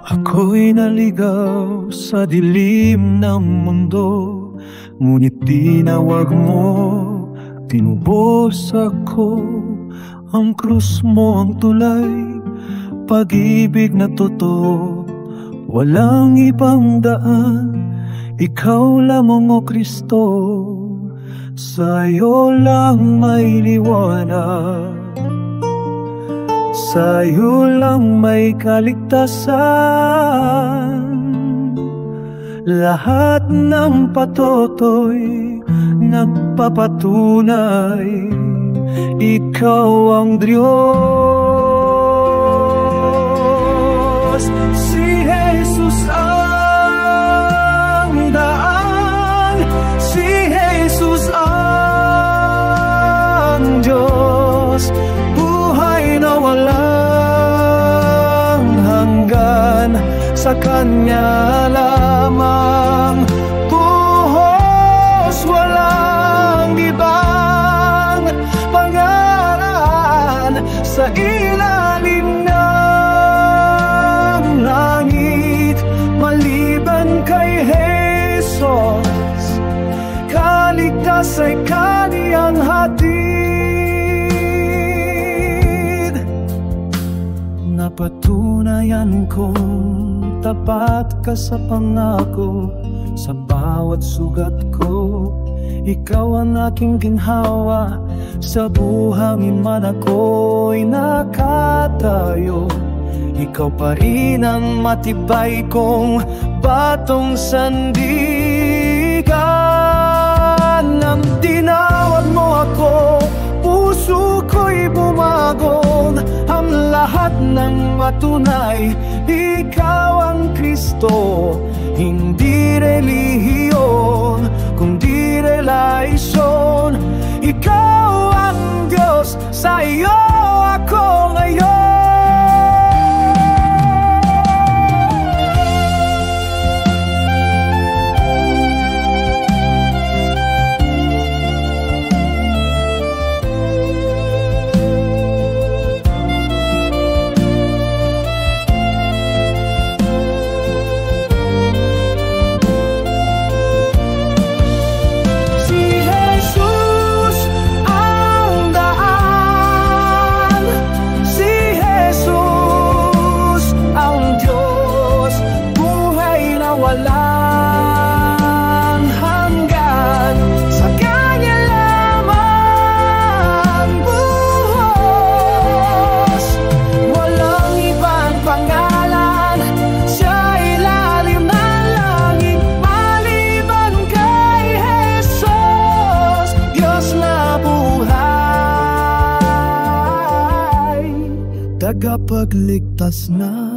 Ako'y naligaw sa dilim ng mundo, ngunit tinawag mo, tinubos ako. Ang krus mo ang tulay, pag-ibig na totoo, walang ibang daan. Ikaw lamang o Kristo, sa'yo lang may liwanag, sa'yo lang may kaligtasan. Lahat ng patutoy nagpapatunay, ikaw ang Diyos. Si Jesus ang daan, si Jesus ang Diyos, buhay na walang hanggan, sa Kanya lamang buhos, walang ibang pangalan sa ilalim ng langit maliban kay Jesus. Kaligtas ay Kaniyang hatid. Napatunayan kong tapat ka sa pangako, sa bawat sugat ko. Ikaw ang aking ginhawa, sa buhangin man ako'y nakatayo. Ikaw pa rin ang matibay kong batong sandigan. Nang tinawag mo ako, puso ko'y bumagon. Ang lahat ng matunay, ikaw ang Kristo. Hindi relihiyon, kundi relasyon. Ikaw ang Diyos, sa iyo ako ngayon. Tagapagligtas na